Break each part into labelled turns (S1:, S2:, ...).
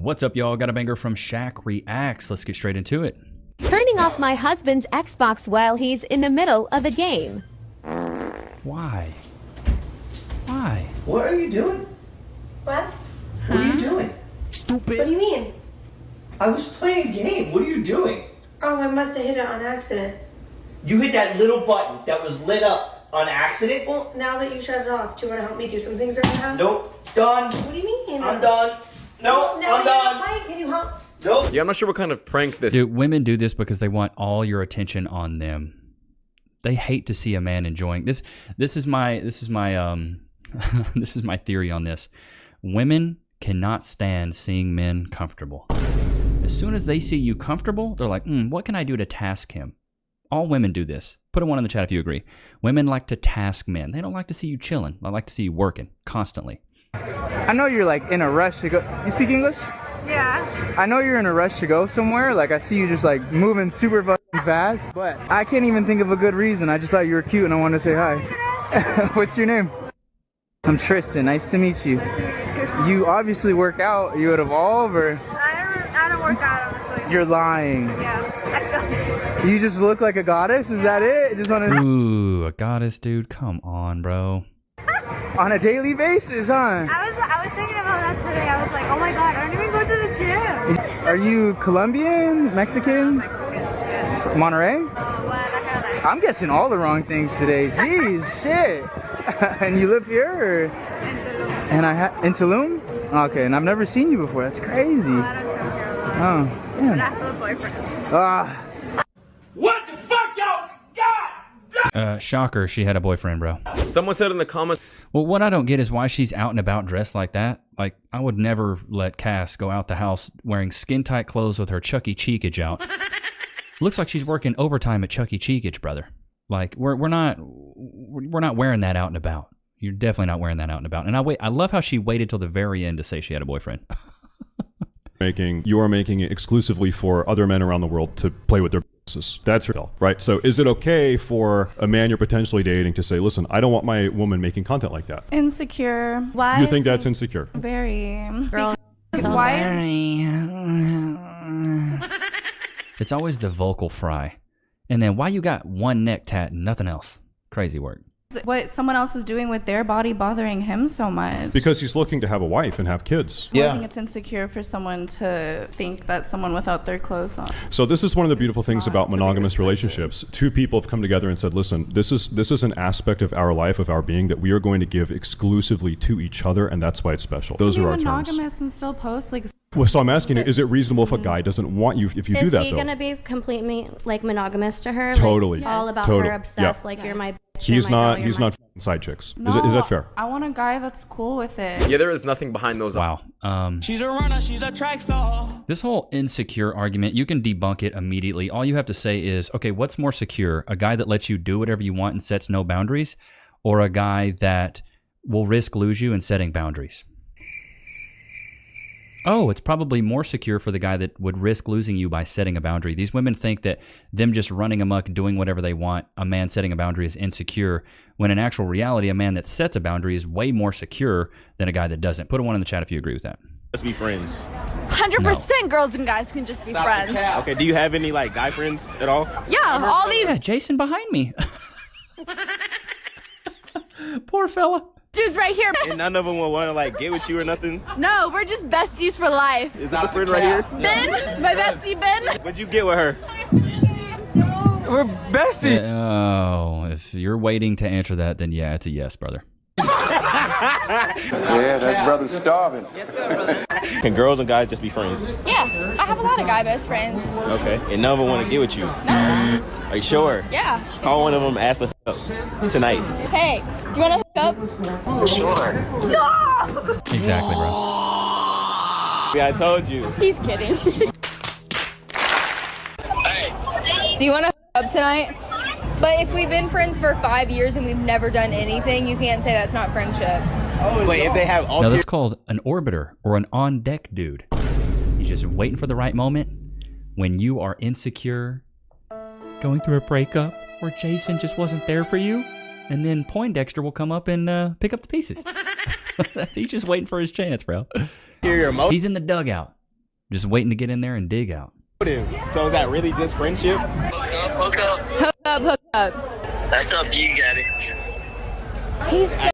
S1: What's up, y'all? Got a banger from Shaq Reacts. Let's get straight into it.
S2: Turning off my husband's Xbox while he's in the middle of a game.
S1: Why? Why?
S3: What are you doing?
S4: What?
S3: What are you doing?
S4: Stupid. What do you mean?
S3: I was playing a game. What are you doing?
S4: Oh, I must have hit it on accident.
S3: You hit that little button that was lit up on accident?
S4: Well, now that you shut it off, do you want to help me do some things around the house?
S3: Nope. Done.
S4: What do you mean?
S3: I'm done. Nope.
S4: Well,
S3: I'm done.
S4: Why? Can you help?
S3: Nope.
S5: Yeah, I'm not sure what kind of prank this.
S1: Dude, women do this because they want all your attention on them. They hate to see a man enjoying this. This is my this is my theory on this. Women cannot stand seeing men comfortable. As soon as they see you comfortable, they're like, what can I do to task him? All women do this. Put a 1 in the chat if you agree. Women like to task men. They don't like to see you chilling. They like to see you working constantly.
S6: I know you're like in a rush to go. You speak English?
S4: Yeah.
S6: I know you're in a rush to go somewhere. Like I see you just like moving super fucking fast. But I can't even think of a good reason. I just thought you were cute and I wanted to say hi. What's your name? I'm Tristan. Nice to meet you. You obviously work out. Are you at Evolve or?
S4: I don't work out, honestly.
S6: You're lying.
S4: Yeah, I don't.
S6: You just look like a goddess? Is that it? Just on a...
S1: Ooh, a goddess, dude. Come on, bro.
S6: On a daily basis, huh?
S4: I was thinking about that today. I was like, oh my god, I don't even go to the gym.
S6: Are you Colombian? Mexican?
S4: Mexican. Yeah.
S6: Monterey?
S4: Guadalajara.
S6: I'm guessing all the wrong things today. Jeez, shit. And you live here? Or? In Tulum? Okay, and I've never seen you before. That's crazy.
S4: I don't come here a lot.
S6: Oh,
S4: But I
S6: yeah.
S4: have a boyfriend.
S6: Ah.
S3: What the fuck, y'all? God!
S1: Shocker, she had a boyfriend, bro.
S5: Someone said in the comments.
S1: Well, what I don't get is why she's out and about dressed like that. Like, I would never let Cass go out the house wearing skin-tight clothes with her Chucky Cheekage out. Looks like she's working overtime at Chucky Cheekage, brother. Like, we're not wearing that out and about. You're definitely not wearing that out and about. And I love how she waited till the very end to say she had a boyfriend.
S7: You are making it exclusively for other men around the world to play with their businesses. That's real, right? So is it okay for a man you're potentially dating to say, listen, I don't want my woman making content like that?
S8: Insecure. Why?
S7: You think that's insecure?
S8: Very.
S4: Girl.
S8: Because why
S1: It's always the vocal fry. And then why you got one neck tat and nothing else? Crazy work.
S8: is what someone else is doing with their body bothering him so much?
S7: Because he's looking to have a wife and have kids.
S8: I think it's insecure for someone to think that someone without their clothes on.
S7: So this is one of the beautiful things about monogamous relationships. Two people have come together and said, listen, this is an aspect of our life, of our being, that we are going to give exclusively to each other, and that's why it's special. Those are our terms.
S8: Monogamous and still post like.
S7: Well, so I'm asking you, is it reasonable if a guy doesn't want you, if you do that, though?
S9: Is he going to be completely, like, monogamous to her?
S7: Totally.
S9: Like, all about
S7: Totally.
S9: her, obsessed,
S7: Yeah.
S9: like, you're my bitch,
S7: He's
S9: you're my
S7: not,
S9: girl,
S7: he's
S9: you're
S7: not side chicks.
S8: No,
S7: Is that fair?
S8: I want a guy that's cool with it.
S5: Yeah, there is nothing behind those.
S1: Wow.
S10: She's a runner, she's a track star.
S1: This whole insecure argument, you can debunk it immediately. All you have to say is, okay, what's more secure? A guy that lets you do whatever you want and sets no boundaries, or a guy that will risk lose you in setting boundaries? Oh, it's probably more secure for the guy that would risk losing you by setting a boundary. These women think that them just running amok, doing whatever they want, a man setting a boundary is insecure, when in actual reality, a man that sets a boundary is way more secure than a guy that doesn't. Put a 1 in the chat if you agree with that.
S5: Let's be friends.
S11: 100% girls and guys can just be friends.
S5: Okay, do you have any like guy friends at all?
S11: Yeah, all these
S1: Yeah, Jason behind me. Poor fella.
S11: dudes right here.
S5: And none of them will want to like get with you or nothing?
S11: No, we're just besties for life.
S5: Is this a friend right here?
S11: Ben, my bestie Ben.
S5: What'd you get with her?
S10: We're besties.
S1: Oh, if you're waiting to answer that, then yeah, it's a yes, brother.
S12: Yeah, that brother's starving.
S5: Can girls and guys just be friends?
S11: Yeah, I have a lot of guy best friends.
S5: Okay. And none of them want to get with you?
S11: No.
S5: Are you sure?
S11: Yeah.
S5: Call one of them, ask to hook up tonight.
S11: Hey, do you want to hook up? Sure. No!
S1: Exactly, bro.
S5: Yeah, I told you.
S11: He's kidding. Do you want to hook up tonight? But if we've been friends for 5 years and we've never done anything, you can't say that's not friendship.
S5: Wait, if they have
S1: Now that's called an orbiter or an on-deck dude. He's just waiting for the right moment when you are insecure, going through a breakup, or Jason just wasn't there for you, and then Poindexter will come up and pick up the pieces. He's just waiting for his chance, bro.
S5: Hear your emotions.
S1: He's in the dugout. just waiting to get in there and dig out.
S5: So is that really just friendship?
S11: Hook up.
S12: That's up to you, Gabby.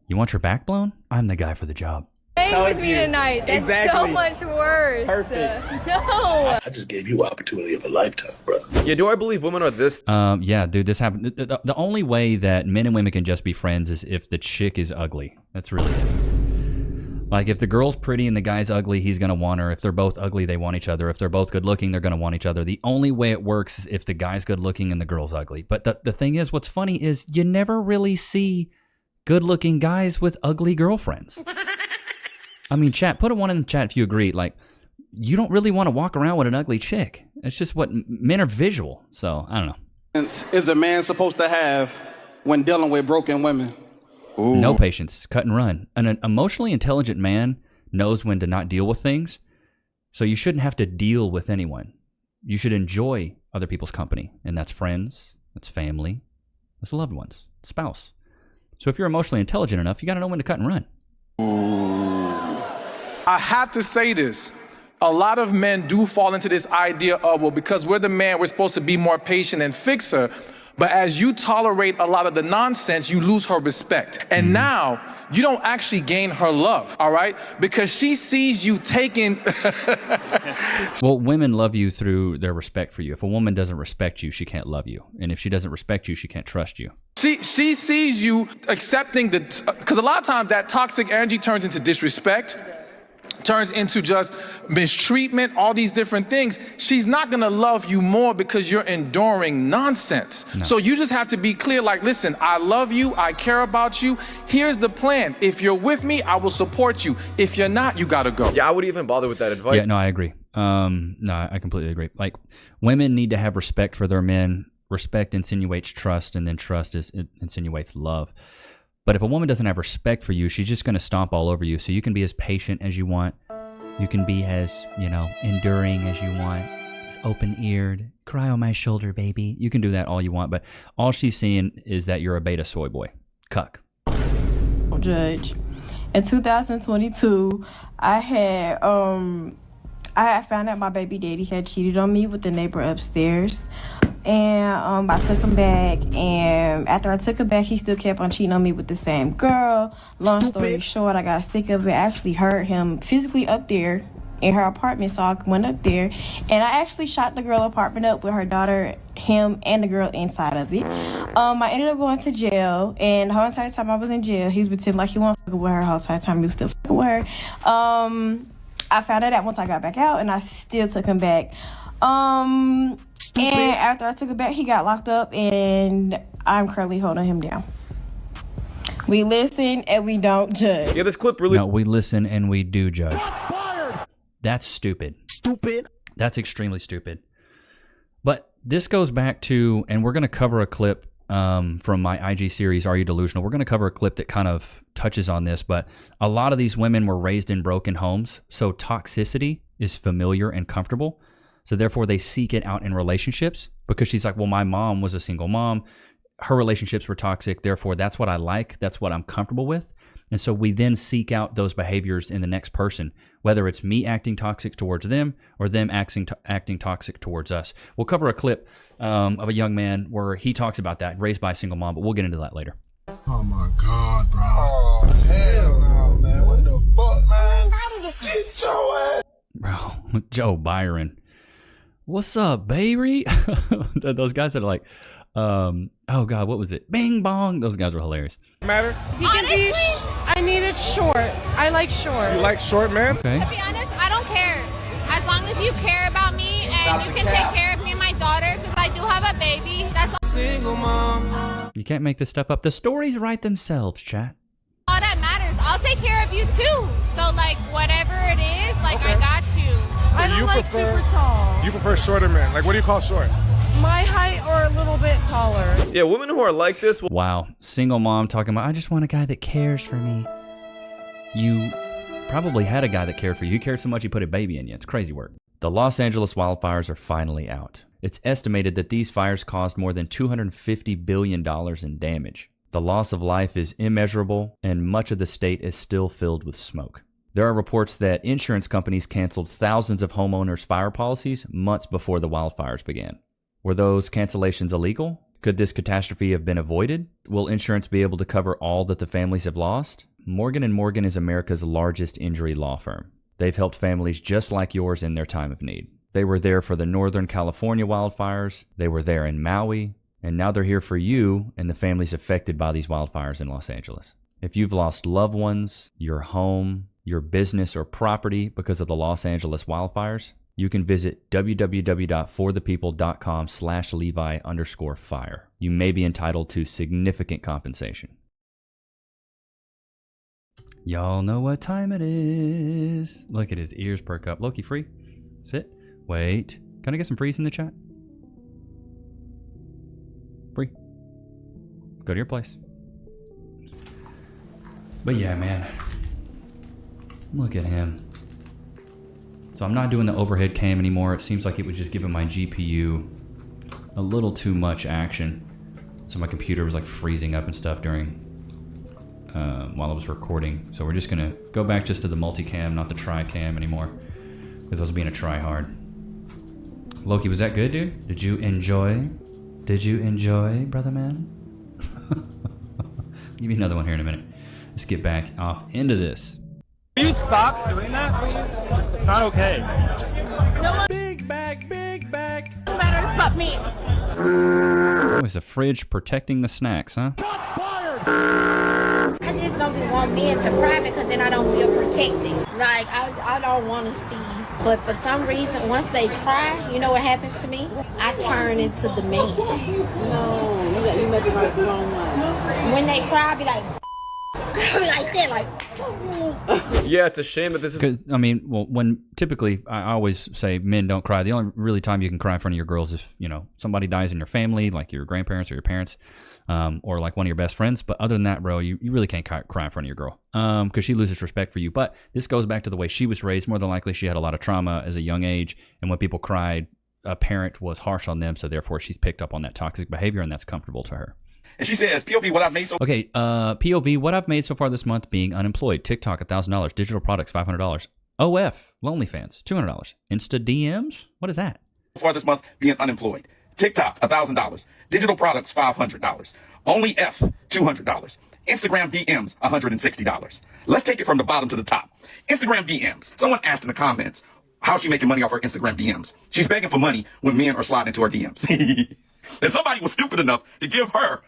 S1: You want your back blown? I'm the guy for the job.
S11: Stay with me tonight. That's so much worse.
S5: Perfect.
S11: No.
S12: I just gave you opportunity of a lifetime, brother.
S13: Yeah, do I believe women are this?
S1: Yeah, dude, this happened. The only way that men and women can just be friends is if the chick is ugly. That's really it. Like, if the girl's pretty and the guy's ugly, he's going to want her. If they're both ugly, they want each other. If they're both good looking, they're going to want each other. The only way it works is if the guy's good looking and the girl's ugly. But the thing is, what's funny is you never really see good looking guys with ugly girlfriends. I mean, chat, put a one in the chat if you agree. Like, you don't really want to walk around with an ugly chick. It's just what men are visual. So, I don't know.
S14: Is a man supposed to have when dealing with broken women?
S1: Ooh. No patience, cut and run. An emotionally intelligent man knows when to not deal with things, so you shouldn't have to deal with anyone. You should enjoy other people's company, and that's friends, that's family, that's loved ones, spouse. So if you're emotionally intelligent enough, you got to know when to cut and run.
S15: I have to say this. A lot of men do fall into this idea of, well, because we're the man, we're supposed to be more patient and fix her. But as you tolerate a lot of the nonsense, you lose her respect. And now you don't actually gain her love, all right? Because she sees you taking...
S1: Well, women love you through their respect for you. If a woman doesn't respect you, she can't love you. And if she doesn't respect you, she can't trust you.
S15: She sees you accepting the... Because a lot of times that toxic energy turns into disrespect, turns into just mistreatment, all these different things. She's not gonna love you more because you're enduring nonsense. No. So you just have to be clear, like, listen, I love you, I care about you. Here's the plan. If you're with me, I will support you. If you're not, you gotta go.
S13: Yeah, I wouldn't even bother with that advice.
S1: Yeah, no, I agree. No, I completely agree. Like, women need to have respect for their men. Respect insinuates trust, and then trust insinuates love. But if a woman doesn't have respect for you, she's just going to stomp all over you. So you can be as patient as you want. You can be as, enduring as you want. As open-eared. Cry on my shoulder, baby. You can do that all you want. But all she's seeing is that you're a beta soy boy. Cuck.
S16: Judge. In 2022, I had found out my baby daddy had cheated on me with the neighbor upstairs. And I took him back, and after I took him back, he still kept on cheating on me with the same girl. Long story short, I got sick of it. I actually hurt him physically up there in her apartment, so I went up there, and I actually shot the girl apartment up with her daughter, him, and the girl inside of it. I ended up going to jail, and the whole entire time I was in jail, he was pretending like he wasn't fucking with her. The whole entire time he was still fucking with her. I found out that once I got back out, and I still took him back. And after I took it back, he got locked up, and I'm currently holding him down. We listen and we don't judge.
S13: Yeah, this clip really...
S1: No, we listen and we do judge. That's stupid. That's extremely stupid. But this goes back to, and we're going to cover a clip from my IG series, Are You Delusional? We're going to cover a clip that kind of touches on this, but a lot of these women were raised in broken homes, so toxicity is familiar and comfortable. So therefore, they seek it out in relationships because she's like, well, my mom was a single mom. Her relationships were toxic. Therefore, that's what I like. That's what I'm comfortable with. And so we then seek out those behaviors in the next person, whether it's me acting toxic towards them or them acting toxic towards us. We'll cover a clip of a young man where he talks about that, raised by a single mom, but we'll get into that later.
S17: Oh, my God, bro. Oh, hell no, man. What the fuck, man? Get your ass.
S1: Bro, Joe Byron. What's up, baby? Those guys that are like, oh God, what was it? Bing bong. Those guys were hilarious.
S10: Matter?
S4: Honestly, I need it short. I like short.
S10: You like short, man?
S1: Okay.
S11: To be honest, I don't care. As long as you care about me and you can take care of me and my daughter, because I do have a baby. That's all.
S10: Single mom.
S1: You can't make this stuff up. The stories write themselves, chat.
S11: All that matters. I'll take care of you too. So like whatever it is, like I got you.
S10: So
S4: I don't like super tall.
S10: You prefer shorter men. Like, what do you call short?
S4: My height or a little bit taller.
S13: Yeah, women who are like this...
S1: Wow. Single mom talking about, I just want a guy that cares for me. You probably had a guy that cared for you. He cared so much he put a baby in you. It's crazy work. The Los Angeles wildfires are finally out. It's estimated that these fires caused more than $250 billion in damage. The loss of life is immeasurable, and much of the state is still filled with smoke. There are reports that insurance companies canceled thousands of homeowners' fire policies months before the wildfires began. Were those cancellations illegal? Could this catastrophe have been avoided? Will insurance be able to cover all that the families have lost? Morgan & Morgan is America's largest injury law firm. They've helped families just like yours in their time of need. They were there for the Northern California wildfires. They were there in Maui. And now they're here for you and the families affected by these wildfires in Los Angeles. If you've lost loved ones, your home, your business, or property because of the Los Angeles wildfires, you can visit www.forthepeople.com/Levi_fire. You may be entitled to significant compensation. Y'all know what time it is. Look at his ears perk up. Loki, free? Sit. Wait. Can I get some frees in the chat? Free. Go to your place. But yeah, man. Look at him. So I'm not doing the overhead cam anymore. It seems like it was just giving my GPU a little too much action. So my computer was like freezing up and stuff during while I was recording. So we're just gonna go back just to the multicam, not the tri-cam anymore, because I was being a try-hard. Loki, was that good, dude? Did you enjoy? Did you enjoy, brother man? Give me another one here in a minute. Let's get back off into this.
S18: Will you stop doing that, please? It's not okay.
S17: Big bag.
S4: Who matters but me?
S1: Always the fridge protecting the snacks, huh?
S4: I just don't want men to cry because then I don't feel protected. Like, I don't want to see. But for some reason, once they cry, you know what happens to me? I turn into the man. No, you make it like the wrong one. When they cry, I be like, like that, like.
S13: Yeah, it's a shame that this is.
S1: 'Cause, I mean, well, when typically I always say men don't cry. The only really time you can cry in front of your girls is if, you know, somebody dies in your family, like your grandparents or your parents, or like one of your best friends. But other than that, bro, you really can't cry in front of your girl because she loses respect for you. But this goes back to the way she was raised. More than likely, she had a lot of trauma as a young age, and when people cried, a parent was harsh on them, so therefore she's picked up on that toxic behavior, and that's comfortable to her.
S19: And she says, POV, what I've made so
S1: Okay, POV, what I've made so far this month being unemployed. TikTok, $1,000. Digital products, $500. OF, LonelyFans, $200. Insta DMs? What is that?
S19: far this month being unemployed. TikTok, $1,000. Digital products, $500. Only F, $200. Instagram DMs, $160. Let's take it from the bottom to the top. Instagram DMs. Someone asked in the comments, how's she making money off her Instagram DMs? She's begging for money when men are sliding into her DMs. And somebody was stupid enough to give her,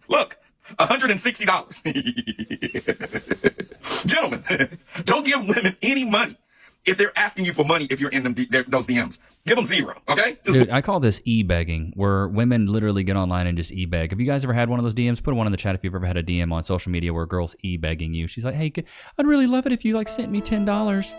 S19: look, $160. Gentlemen, don't give women any money if they're asking you for money if you're in them those DMs. Give them zero, okay?
S1: Dude, I call this e-begging, where women literally get online and just e-beg. Have you guys ever had one of those DMs? Put one in the chat if you've ever had a DM on social media where a girl's e-begging you. She's like, hey, I'd really love it if you like sent me $10.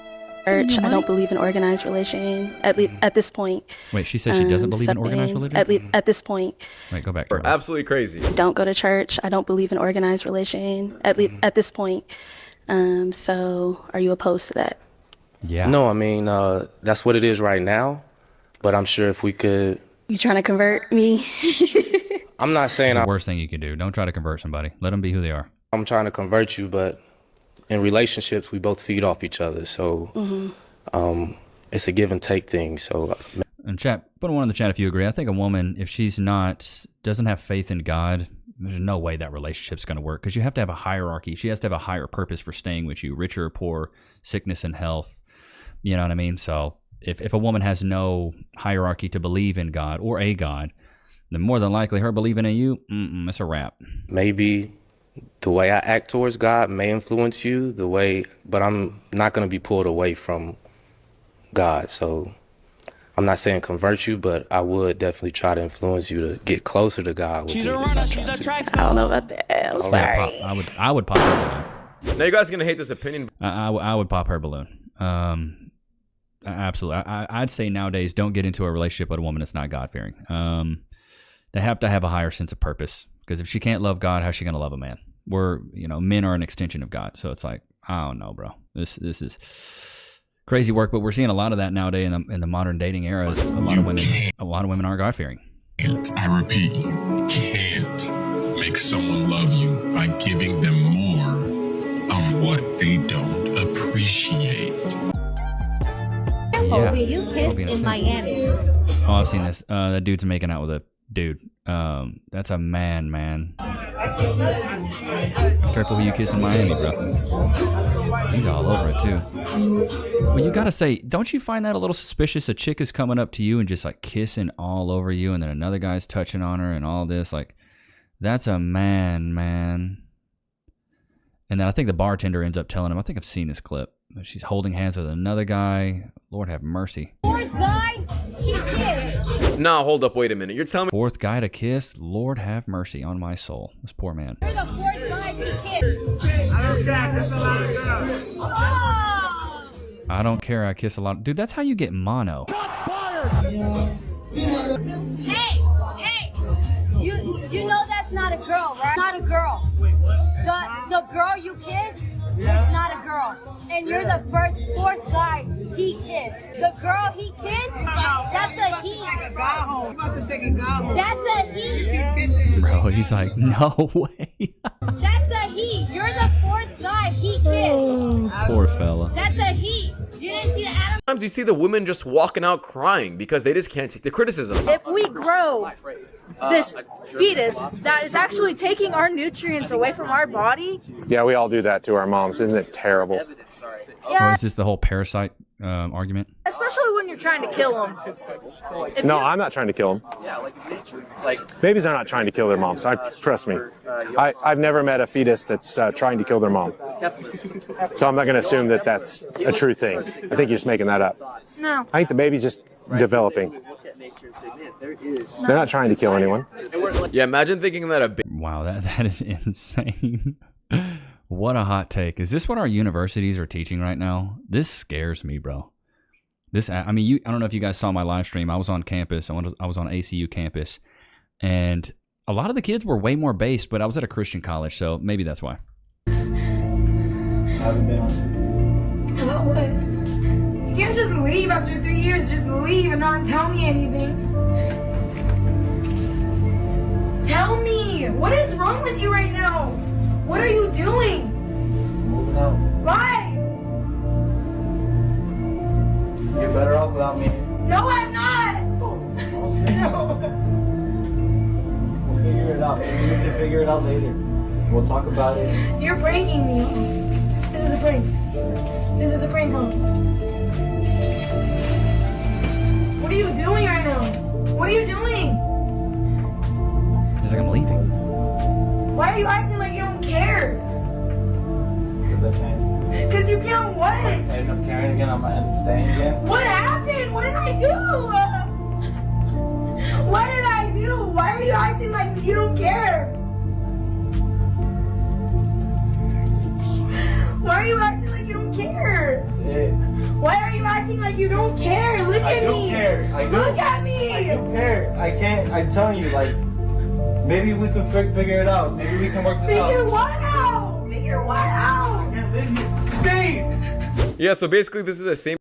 S20: Church, I don't believe in organized religion, at least at this point.
S1: Wait, she says she doesn't believe in organized religion?
S20: At this point.
S1: Wait, go back.
S13: We're absolutely crazy.
S20: Don't go to church. I don't believe in organized religion, at this point. So are you opposed to that?
S1: Yeah.
S21: No, I mean, that's what it is right now. But I'm sure if we could...
S20: You trying to convert me?
S21: I'm not saying...
S1: It's the worst thing you can do. Don't try to convert somebody. Let them be who they are.
S21: I'm trying to convert you, but... in relationships, we both feed off each other, so it's a give and take thing. So,
S1: and chat, put one in the chat if you agree. I think a woman, if she's doesn't have faith in God, there's no way that relationship's going to work because you have to have a hierarchy. She has to have a higher purpose for staying with you, richer or poor, sickness and health. You know what I mean? So if a woman has no hierarchy to believe in God or a God, then more than likely her believing in you, it's a wrap.
S21: Maybe the way I act towards God may influence you, but I'm not going to be pulled away from God. So I'm not saying convert you, but I would definitely try to influence you to get closer to God.
S17: She's a runner, she's a track star.
S20: I don't know about that. I'm sorry.
S1: I would pop her balloon.
S13: Now you guys are gonna hate this opinion.
S1: I would pop her balloon. Absolutely. I'd say nowadays don't get into a relationship with a woman that's not God-fearing. They have to have a higher sense of purpose. Because if she can't love God, how's she going to love a man? Men are an extension of God. So it's like, I don't know, bro. This is crazy work, but we're seeing a lot of that nowadays in the modern dating era. A lot of women aren't God-fearing.
S22: I repeat, you can't make someone love you by giving them more of what they don't appreciate. appreciate.
S1: Yeah.
S2: You kissed in Miami.
S1: Oh, I've seen this. That dude's making out with a dude. That's a man. Careful who you kiss in Miami, bro. He's all over it too. Well, you gotta say, don't you find that a little suspicious? A chick is coming up to you and just like kissing all over you, and then another guy's touching on her and all this. Like, that's a man. And then I think the bartender ends up telling him, I think I've seen this clip. She's holding hands with another guy. Lord have mercy.
S2: Fourth guy, she kissed.
S13: Nah, hold up, wait a minute. You're telling me
S1: Fourth guy to kiss? Lord have mercy on my soul. This poor man.
S2: You're the fourth guy she kissed.
S1: I don't care, I kiss a lot. Dude, that's how you get mono.
S2: Hey, you know that's not a girl, right? Not a girl. The girl you kiss, that's not a girl. And you're the fourth guy he kissed. The girl he kissed, that's a he. That's a he.
S1: Bro, he's like, no way.
S2: That's a he. You're the fourth guy he kissed.
S1: Poor fella.
S2: That's a he. You didn't see the Adam.
S13: sometimes you see the women just walking out crying because they just can't take the criticism.
S6: If we grow this fetus that is actually taking our nutrients away from our body.
S23: Yeah, we all do that to our moms. Isn't it terrible?
S1: Yeah. Or is this the whole parasite argument?
S6: Especially when you're trying to kill them.
S23: No, I'm not trying to kill them. Babies are not trying to kill their moms. Trust me. I've never met a fetus that's trying to kill their mom. So I'm not going to assume that that's a true thing. I think you're just making that up.
S6: No.
S23: I think the baby's just developing. They're not trying to kill anyone.
S13: Yeah, imagine thinking that
S1: Wow, that is insane. What a hot take. Is this what our universities are teaching right now? This scares me, bro. I don't know if you guys saw my live stream. I was on campus. I was on ACU campus. And a lot of the kids were way more based, but I was at a Christian college, so maybe that's why.
S6: You can't just leave after 3 years. Just leave and not tell me anything. Tell me. What is wrong with you right now? What are you doing?
S3: Moving out.
S6: Why?
S3: You're better off without me.
S6: No, I'm not.
S3: No. We'll figure it out. Maybe we can figure it out later. We'll talk about it.
S6: You're pranking me. This is a prank. This is a prank, huh? What are you doing right now? What are you doing?
S1: He's like, I'm leaving.
S6: Why are you acting like you don't care?
S3: Because I can't.
S6: Because you can't what?
S3: I end up caring again. I'm staying again.
S6: What happened? What did I do? What did I do? Why are you acting like you don't care? Why are you acting like you don't care? Why are you acting like you don't care? Look at me.
S3: I don't care. I do.
S6: Look at me.
S3: I don't care. I can't. I'm telling you, like, maybe we can figure it out. Maybe we can work this out.
S6: Figure what out? Figure what out?
S3: I can't live here. Steve!
S13: Yeah, so basically this is the same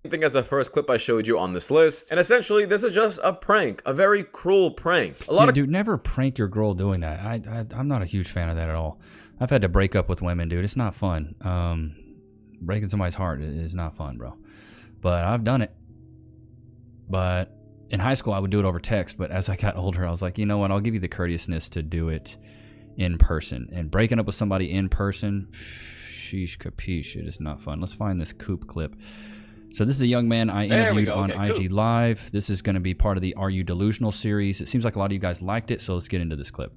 S13: thing as the first clip I showed you on this list. And essentially, this is just a prank. A very cruel prank.
S1: Dude, never prank your girl doing that. I'm not a huge fan of that at all. I've had to break up with women, dude. It's not fun. Breaking somebody's heart is not fun, bro. But I've done it. But in high school, I would do it over text. But as I got older, I was like, you know what? I'll give you the courteousness to do it in person. And breaking up with somebody in person, sheesh capiche, it is not fun. Let's find this Coop clip. So this is a young man I interviewed on IG Live. This is going to be part of the Are You Delusional series. It seems like a lot of you guys liked it, so let's get into this clip.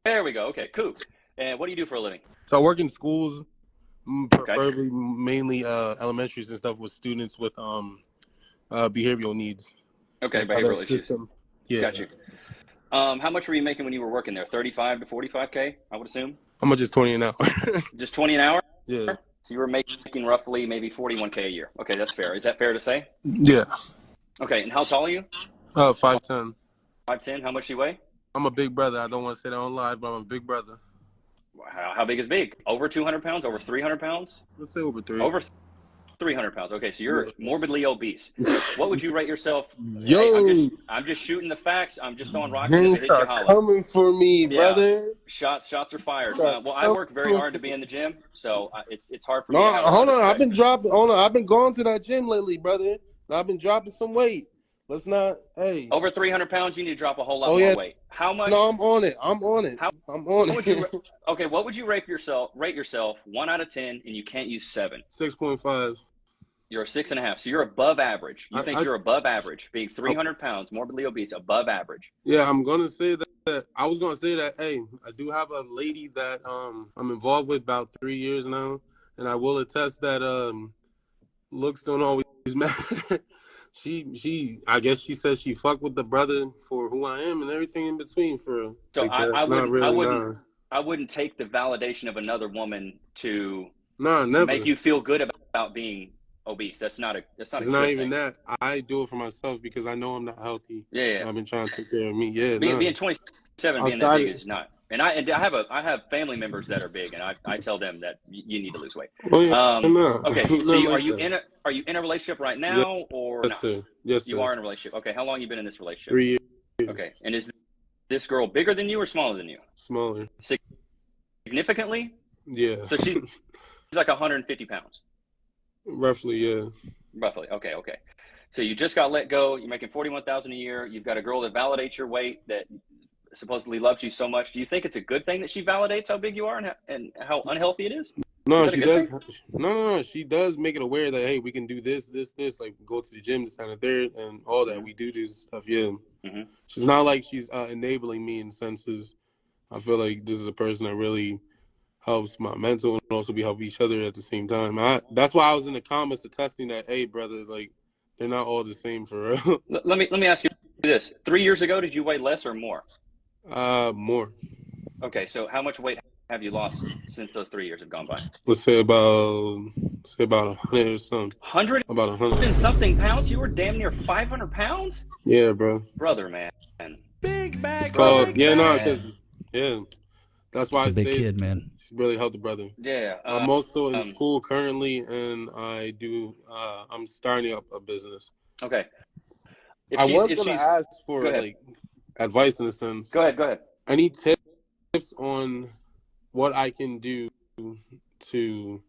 S24: There we go. Okay, Coop. And what do you do for a living?
S10: So I work in schools, preferably mainly elementaries and stuff with students with behavioral needs.
S24: Okay,
S10: Like
S24: behavioral
S10: how that
S24: issues.
S10: system- Yeah.
S24: Got you. How much were you making when you were working there? 35 to 45K, I would assume?
S10: How much is 20 an hour?
S24: Just 20 an hour?
S10: Yeah.
S24: So you were making roughly maybe 41K a year. Okay, that's fair. Is that fair to say?
S10: Yeah.
S24: Okay, and how tall are you?
S10: 5'10".
S24: 5'10". How much do you weigh?
S10: I'm a big brother. I don't want to say that on live, but I'm a big brother.
S24: How big is big? Over 200 pounds? Over 300 pounds?
S10: Let's say over 3.
S24: Over 300 pounds. Okay, so you're morbidly obese. What would you rate yourself?
S10: Yo,
S24: Hey, I'm just shooting the facts. I'm just throwing rocks.
S10: drinks
S24: Hit you
S10: are
S24: hollow.
S10: coming for me, brother.
S24: Shots are fired. Well, I work very hard to be in the gym, so it's hard for me.
S10: No,
S24: to have a lot
S10: hold
S24: of
S10: on. I've
S24: respect.
S10: been dropping. Hold on. I've been going to that gym lately, brother. I've been dropping some weight. Let's not. Hey.
S24: Over 300 pounds, you need to drop a whole lot
S10: Oh,
S24: more
S10: yeah.
S24: weight. How much?
S10: No, I'm on it. I'm on it. I'm on
S24: What would
S10: it.
S24: you, okay, what would you rate yourself? 1 out of 10, and you can't use 7.
S10: 6.5.
S24: You're a 6.5. So you're above average. You think you're above average, being 300 pounds, morbidly obese, above average.
S10: Yeah, I'm gonna say that. I was gonna say that. Hey, I do have a lady that I'm involved with about 3 years now, and I will attest that looks don't always matter. She I guess she says she fucked with the brother for who I am and everything in between. For
S24: So
S10: like
S24: I wouldn't take the validation of another woman to
S10: never
S24: make you feel good about being obese. That's not a
S10: It's not even that. I do it for myself because I know I'm not healthy.
S24: Yeah.
S10: I've been trying to take care of me. Yeah,
S24: being 27, being that big is not. And I have family members that are big, and I tell them that you need to lose weight.
S10: Oh, yeah.
S24: Okay,
S10: Not
S24: so
S10: like
S24: are you
S10: that.
S24: in a relationship right now, or
S10: Yes,
S24: not?
S10: sir. Yes,
S24: You
S10: sir.
S24: are in a relationship. Okay, how long you been in this relationship?
S10: 3 years.
S24: Okay, and is this girl bigger than you or smaller than you?
S10: Smaller.
S24: Significantly?
S10: Yeah.
S24: So she's like 150 pounds.
S10: Roughly, yeah.
S24: Roughly. Okay. So you just got let go. You're making $41,000 a year. You've got a girl that validates your weight, that supposedly loves you so much. Do you think it's a good thing that she validates how big you are and how unhealthy it is?
S10: No,
S24: Is that a
S10: she
S24: good
S10: does.
S24: thing?
S10: No. She does make it aware that, hey, we can do this. Like go to the gym, this kind of third, and all that. We do this stuff. Yeah.
S24: Mm-hmm.
S10: She's not like she's enabling me in senses. I feel like this is a person that really helps my mental and also we help each other at the same time. That's why I was in the comments attesting that, hey, brother, like they're not all the same for real.
S24: Let me ask you this: 3 years ago, did you weigh less or more?
S10: More.
S24: Okay, so how much weight have you lost since those 3 years have gone by?
S10: Let's say about 100 or something.
S24: 100?
S10: About 100
S24: and something pounds? You were damn near 500 pounds?
S10: Yeah, bro.
S24: Brother, man.
S10: Big bag. Because that's why
S1: it's a
S10: I
S1: big
S10: say
S1: kid, man.
S10: She's really helped the brother.
S24: Yeah.
S10: I'm also in school currently, and I'm starting up a business.
S24: Okay.
S10: I was going to ask for like advice in a sense.
S24: Go ahead.
S10: Any tips on what I can do to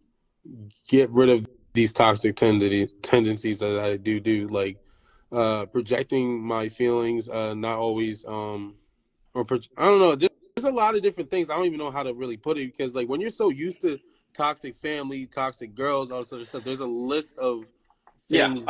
S10: get rid of these toxic tendencies that I do, like projecting my feelings, not always, I don't know. There's a lot of different things. I don't even know how to really put it because, like, when you're so used to toxic family, toxic girls, all this other stuff, there's a list of things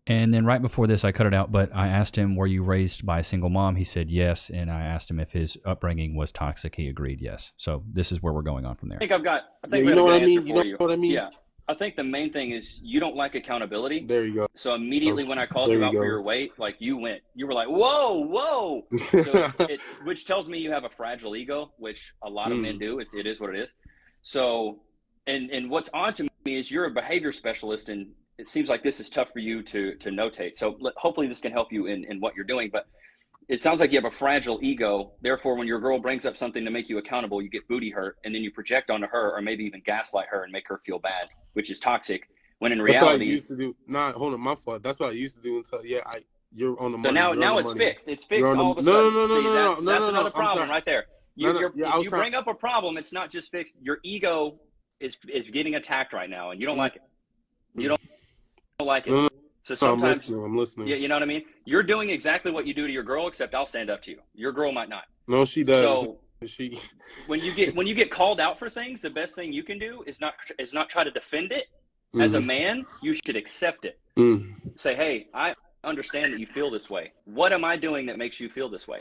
S1: And then right before this, I cut it out, but I asked him, were you raised by a single mom? He said yes. And I asked him if his upbringing was toxic. He agreed yes. So this is where we're going on from there.
S24: I think we have a good answer for you. Yeah. I think the main thing is you don't like accountability.
S10: There you go.
S24: So immediately when I called you out for your weight, like you were like, whoa. So which tells me you have a fragile ego, which a lot of men do. It is what it is. So, and what's odd to me is you're a behavior specialist, and it seems like this is tough for you to notate. So hopefully this can help you in what you're doing. But it sounds like you have a fragile ego. Therefore, when your girl brings up something to make you accountable, you get booty hurt, and then you project onto her or maybe even gaslight her and make her feel bad, which is toxic. When in reality,
S10: that's what I used to do. Nah, hold on, my fault. That's what I used to do until you're on the money.
S24: So now it's fixed. It's fixed all of a sudden. That's another problem right there. If you bring up a problem, it's not just fixed. Your ego is getting attacked right now, and you don't like it. You don't like it. So sometimes
S10: I'm listening.
S24: Yeah, you know what I mean? You're doing exactly what you do to your girl, except I'll stand up to you. Your girl might not.
S10: No, she does.
S24: So when you get called out for things, the best thing you can do is not try to defend it. As a man, you should accept it. Say, hey, I understand that you feel this way. What am I doing that makes you feel this way?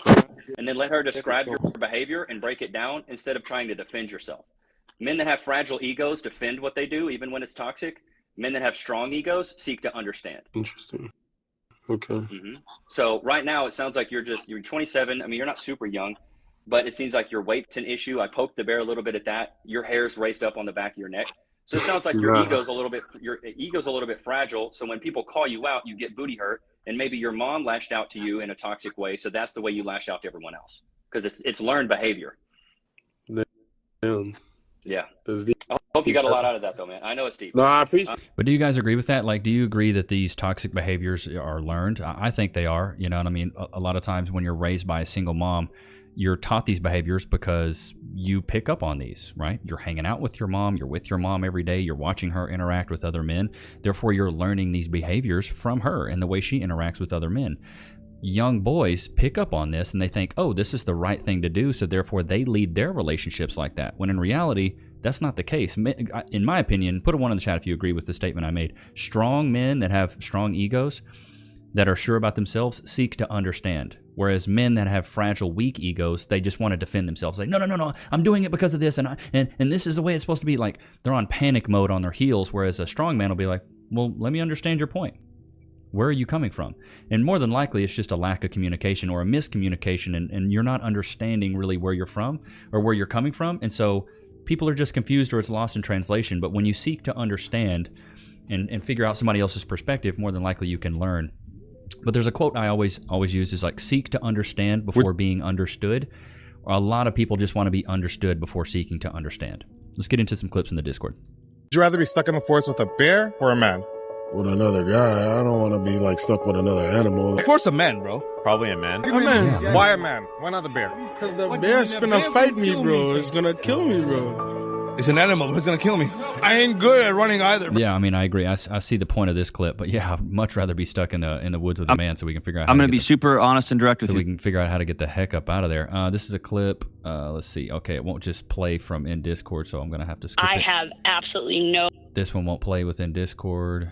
S24: And then let her describe your behavior and break it down instead of trying to defend yourself. Men that have fragile egos defend what they do, even when it's toxic. Men that have strong egos seek to understand.
S10: Interesting. Okay.
S24: So right now it sounds like you're 27. I mean, you're not super young, but it seems like your weight's an issue. I poked the bear a little bit at that. Your hair's raised up on the back of your neck. So it sounds like your ego's a little bit fragile. So when people call you out, you get booty hurt, and maybe your mom lashed out to you in a toxic way. So that's the way you lash out to everyone else because it's learned behavior.
S10: Damn.
S24: Yeah. Hope you got a lot out of that, though, man. I know it's deep.
S10: No, I appreciate.
S1: But do you guys agree with that? Like, do you agree that these toxic behaviors are learned? I think they are. You know what I mean? A lot of times when you're raised by a single mom, you're taught these behaviors because you pick up on these, right? You're hanging out with your mom. You're with your mom every day. You're watching her interact with other men. Therefore, you're learning these behaviors from her and the way she interacts with other men. Young boys pick up on this and they think, oh, this is the right thing to do. So therefore, they lead their relationships like that. When in reality, that's not the case. In my opinion, put a 1 in the chat if you agree with the statement I made. Strong men that have strong egos, that are sure about themselves, seek to understand. Whereas men that have fragile, weak egos, they just want to defend themselves. Like, no, I'm doing it because of this, and this is the way it's supposed to be. Like, they're on panic mode on their heels, whereas a strong man will be like, well, let me understand your point. Where are you coming from? And more than likely, it's just a lack of communication or a miscommunication, and you're not understanding really where you're from or where you're coming from. And so people are just confused or it's lost in translation. But when you seek to understand and figure out somebody else's perspective, more than likely you can learn. But there's a quote I always use is like, seek to understand before being understood. A lot of people just want to be understood before seeking to understand. Let's get into some clips in the Discord.
S17: Would you rather be stuck in the forest with a bear or a man? With another guy. I don't want to be like stuck with another animal.
S18: Of course a man, bro.
S23: Probably a man.
S17: A man.
S23: Yeah. Why a man? Why not the bear?
S17: Because the bear's finna fight me, bro. It's gonna kill me, bro.
S18: It's an animal, but it's gonna kill me. I ain't good at running either.
S1: Yeah, I mean, I agree. I see the point of this clip, but yeah, I'd much rather be stuck in the woods with a man so we can figure out.
S5: I'm gonna be super honest and direct with you.
S1: So we can figure out how to get the heck up out of there. This is a clip. Let's see. Okay, it won't just play from in Discord, so I'm gonna have to skip it.
S7: I have absolutely no.
S1: This one won't play within Discord.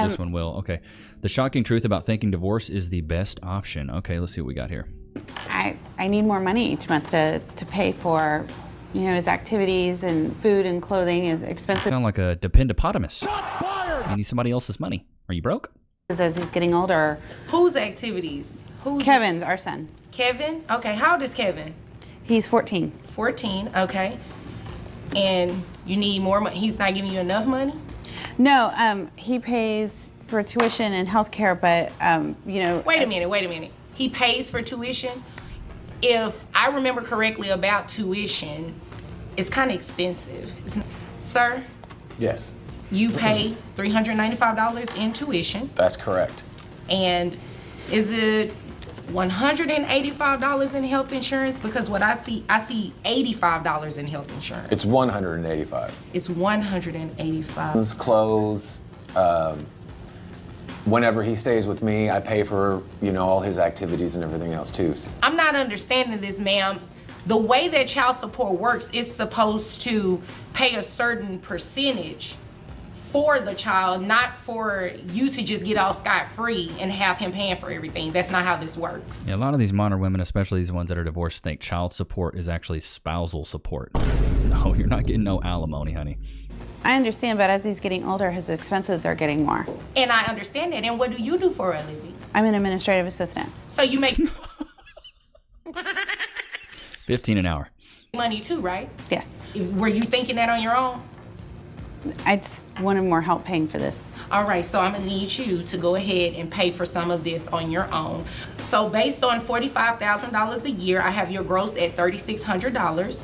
S1: This one will. Okay. The shocking truth about thinking divorce is the best option. Okay, let's see what we got here.
S8: I need more money each month to pay for, his activities and food and clothing is expensive.
S1: You sound like a dependopotamus. You need somebody else's money. Are you broke?
S8: As he's getting older.
S9: Whose activities?
S8: Kevin's, our son.
S9: Kevin? Okay, how old is Kevin?
S8: He's 14.
S9: 14, okay. And you need more money? He's not giving you enough money?
S8: No, he pays for tuition and healthcare, but,
S9: Wait a minute. He pays for tuition? If I remember correctly about tuition, it's kind of expensive. Sir?
S25: Yes.
S9: You pay $395 in tuition.
S25: That's correct.
S9: And is it $185 in health insurance? Because what I see $85 in health insurance.
S25: It's $185.
S9: It's $185.
S25: His clothes. Whenever he stays with me, I pay for, all his activities and everything else too.
S9: I'm not understanding this, ma'am. The way that child support works, it's supposed to pay a certain percentage for the child, not for you to just get off scot-free and have him paying for everything. That's not how this works.
S1: Yeah, a lot of these modern women, especially these ones that are divorced, think child support is actually spousal support. No, you're not getting no alimony, honey.
S8: I understand, but as he's getting older, his expenses are getting more.
S9: And I understand that. And what do you do for a living?
S8: I'm an administrative assistant.
S9: So you make
S1: $15 an hour.
S9: Money too, right?
S8: Yes.
S9: Were you thinking that on your own?
S8: I just wanted more help paying for this.
S9: All right, so I'm gonna need you to go ahead and pay for some of this on your own. So based on $45,000 a year, I have your gross at $3,600.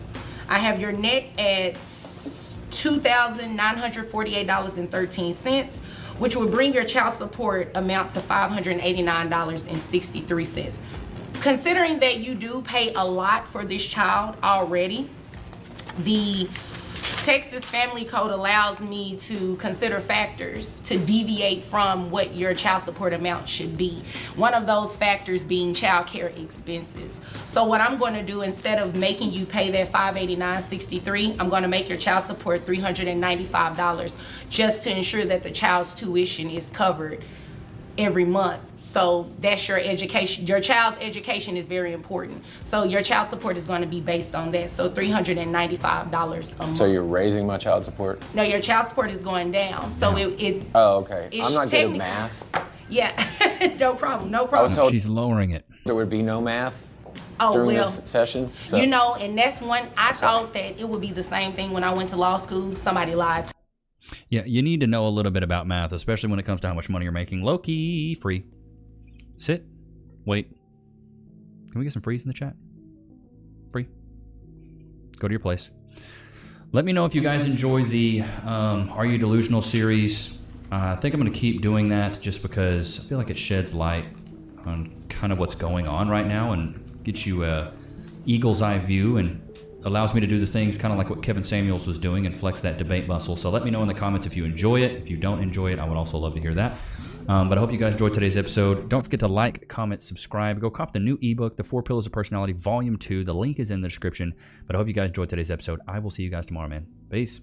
S9: I have your net at $2,948.13, which would bring your child support amount to $589.63. Considering that you do pay a lot for this child already, the Texas Family Code allows me to consider factors to deviate from what your child support amount should be. One of those factors being child care expenses. So what I'm going to do, instead of making you pay that $589.63, I'm going to make your child support $395 just to ensure that the child's tuition is covered every month. So that's your education. Your child's education is very important. So your child support is going to be based on that. So $395 a month.
S25: So you're raising my child support?
S9: No, your child support is going down. So it
S25: Oh, okay. I'm not good at math.
S9: Yeah, no problem.
S25: I was told
S1: she's lowering it.
S25: There would be no math during this session. So.
S9: And that's one, I thought that it would be the same thing when I went to law school. Somebody lied to me.
S1: Yeah, you need to know a little bit about math, especially when it comes to how much money you're making. Low-key free. Sit. Wait. Can we get some freeze in the chat? Free. Go to your place. Let me know if you guys enjoy the Are You Delusional series. I think I'm going to keep doing that just because I feel like it sheds light on kind of what's going on right now and gets you a eagle's eye view and allows me to do the things kind of like what Kevin Samuels was doing and flex that debate muscle. So let me know in the comments if you enjoy it. If you don't enjoy it, I would also love to hear that. But I hope you guys enjoyed today's episode. Don't forget to like, comment, subscribe. Go cop the new ebook, The 4 Pillars of Personality, Volume 2. The link is in the description. But I hope you guys enjoyed today's episode. I will see you guys tomorrow, man. Peace.